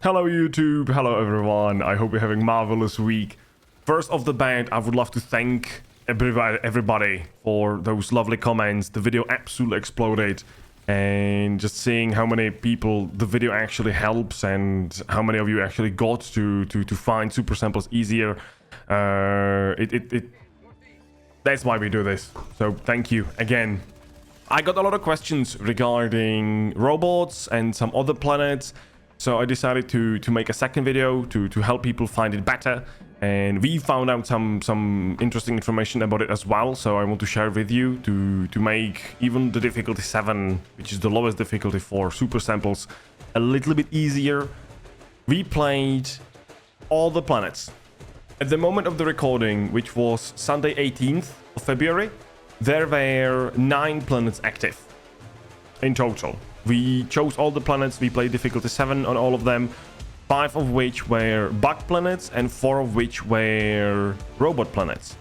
Hello YouTube, hello everyone, I hope you're having a marvelous week. First off the bat, I would love to thank everybody for those lovely comments. The video absolutely exploded, and just seeing how many people the video actually helps and how many of you actually got to find super samples easier. That's why we do this, so thank you again. I got a lot of questions regarding robots and some other planets, so I decided to make a second video to help people find it better. And we found out some interesting information about it as well, so I want to share with you to make even the difficulty 7, which is the lowest difficulty for super samples, a little bit easier. We played all the planets. At the moment of the recording, which was Sunday 18th of February, there were 9 planets active in total. We chose all the planets, we played difficulty 7 on all of them, 5 of which were bug planets and 4 of which were robot planets.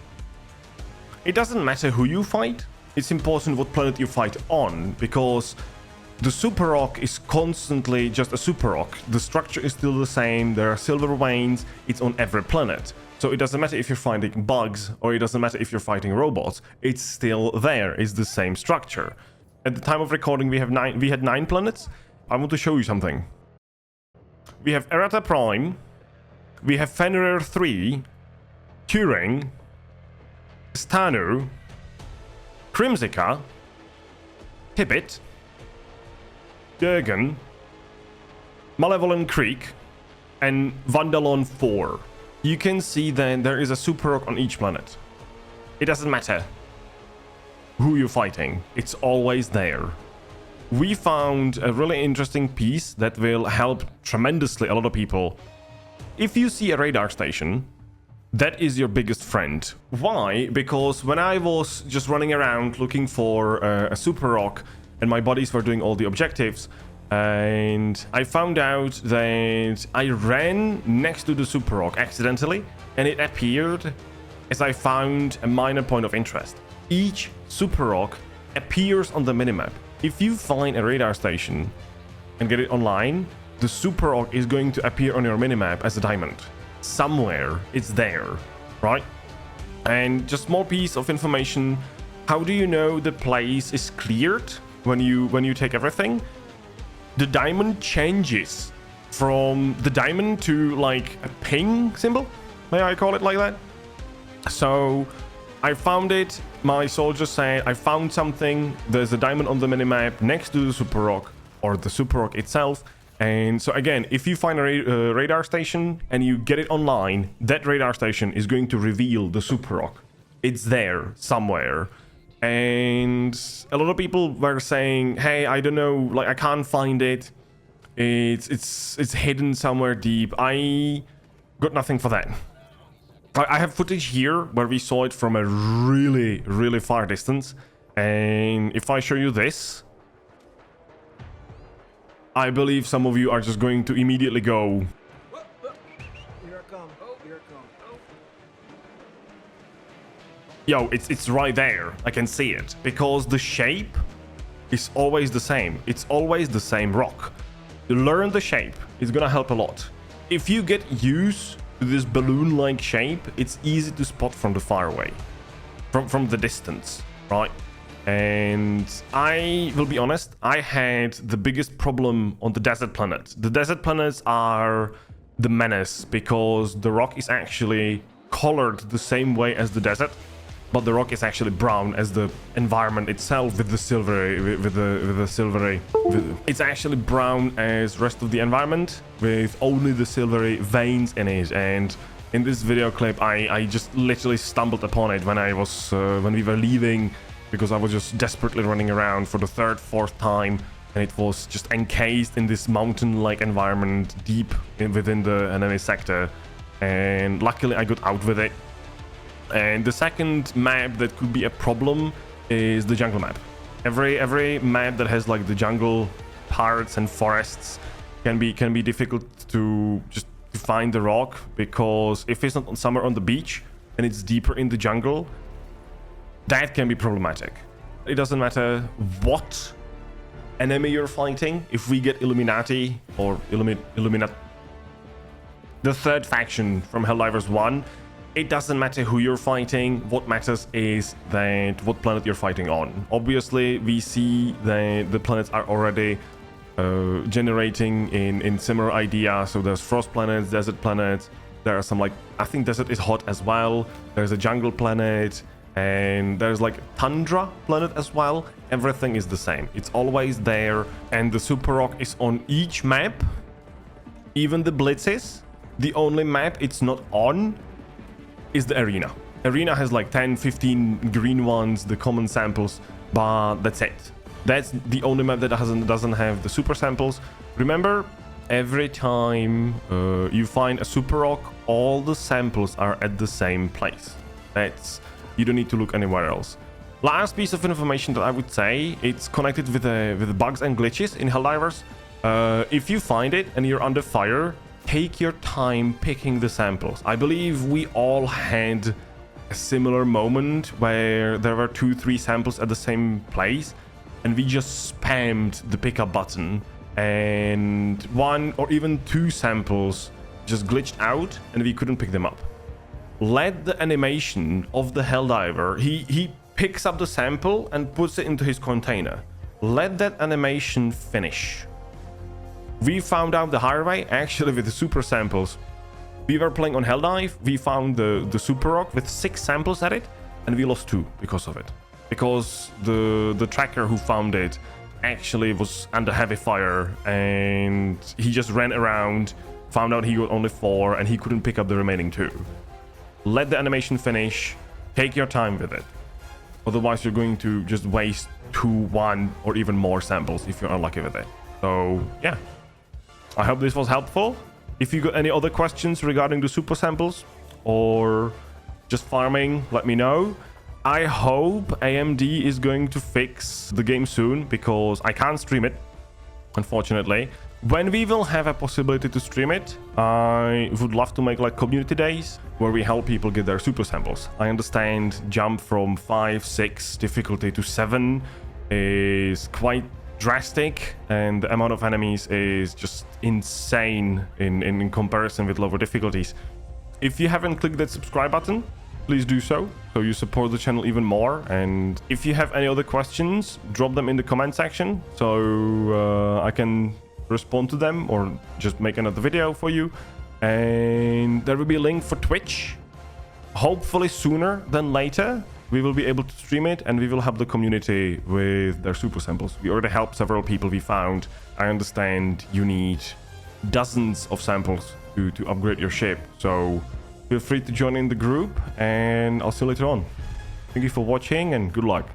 It doesn't matter who you fight, it's important what planet you fight on, because the super rock is constantly just a super rock. The structure is still the same, there are silver veins, it's on every planet. So it doesn't matter if you're fighting bugs or it doesn't matter if you're fighting robots, it's still there, it's the same structure. At the time of recording we had 9 planets. I want to show you something. We have Errata Prime, we have Fenrir 3, Turing, Stanu, Crimsica, Hibbit, Durgan, Malevolent Creek, and Vandalon 4. You can see that there is a super rock on each planet. It doesn't matter who you're fighting, it's always there. We found a really interesting piece that will help tremendously a lot of people. If you see a radar station, that is your biggest friend. Why? Because when I was just running around looking for a super rock and my buddies were doing all the objectives, and I found out that I ran next to the super rock accidentally, and it appeared as I found a minor point of interest. Each super rock appears on the minimap. If you find a radar station and get it online, the super rock is going to appear on your minimap as a diamond. Somewhere it's there, right? And just small piece of information. How do you know the place is cleared when you take everything? The diamond changes from the diamond to like a ping symbol, may I call it like that? So I found it, my soldiers said I found something, there's a diamond on the minimap next to the super rock, or the super rock itself. And so again, if you find a radar station and you get it online, that radar station is going to reveal the super rock. It's there somewhere. And a lot of people were saying, hey, I don't know, like I can't find it, it's hidden somewhere deep. I got nothing for that. I have footage here where we saw it from a really far distance, and if I show you this, I believe some of you are just going to immediately go, Here I come. Here I come. yo, it's right there. I can see it because the shape is always the same. It's always the same rock. To learn the shape is gonna help a lot. If you get used to this balloon-like shape, it's easy to spot from the far away, from the distance, right? And I will be honest, I had the biggest problem on the desert planets. The desert planets are the menace because the rock is actually colored the same way as the desert, but the rock is actually brown as the environment itself with the silvery, it's actually brown as rest of the environment with only the silvery veins in it. And in this video clip, I just literally stumbled upon it when I was when we were leaving, because I was just desperately running around for the 3rd, 4th time, and it was just encased in this mountain-like environment deep within the enemy sector, and luckily I got out with it. And the second map that could be a problem is the jungle map. Every map that has like the jungle parts and forests can be difficult to just to find the rock, because if it's not somewhere on the beach and it's deeper in the jungle, that can be problematic. It doesn't matter what enemy you're fighting. If we get Illuminati or the third faction from Helldivers 1. It doesn't matter who you're fighting. What matters is that what planet you're fighting on. Obviously, we see that the planets are already generating in similar idea. So there's frost planets, desert planets. There are some, like, I think desert is hot as well. There's a jungle planet, and there's like tundra planet as well. Everything is the same. It's always there, and the super rock is on each map. Even the blitzes. The only map it's not on is the arena. Arena has like 10, 15 green ones, the common samples, but that's it. That's the only map that doesn't have the super samples. Remember, every time you find a super rock, all the samples are at the same place. You don't need to look anywhere else. Last piece of information that I would say, it's connected with the bugs and glitches in Helldivers. If you find it and you're under fire, take your time picking the samples. I believe we all had a similar moment where there were 2-3 samples at the same place, and we just spammed the pickup button, and 1 or even 2 samples just glitched out and we couldn't pick them up. Let the animation of the Helldiver, he picks up the sample and puts it into his container. Let that animation finish. We found out the hard way, actually, with the super samples. We were playing on Helldive, we found the super rock with 6 samples at it, and we lost 2 because of it. Because the tracker who found it actually was under heavy fire, and he just ran around, found out he got only 4, and he couldn't pick up the remaining 2. Let the animation finish, take your time with it. Otherwise, you're going to just waste 2, 1, or even more samples if you're unlucky with it. So, yeah. I hope this was helpful. If you got any other questions regarding the super samples or just farming, let me know. I hope AMD is going to fix the game soon, because I can't stream it, unfortunately. When we will have a possibility to stream it, I would love to make like community days where we help people get their super samples. I understand jump from 5, 6 difficulty to 7 is quite drastic, and the amount of enemies is just insane in comparison with lower difficulties. If you haven't clicked that subscribe button, please do so you support the channel even more. And if you have any other questions, drop them in the comment section so I can respond to them or just make another video for you. And there will be a link for Twitch. Hopefully sooner than later we will be able to stream it, and we will help the community with their super samples. We already helped several people we found. I understand you need dozens of samples to upgrade your ship, so feel free to join in the group, and I'll see you later on. Thank you for watching, and good luck.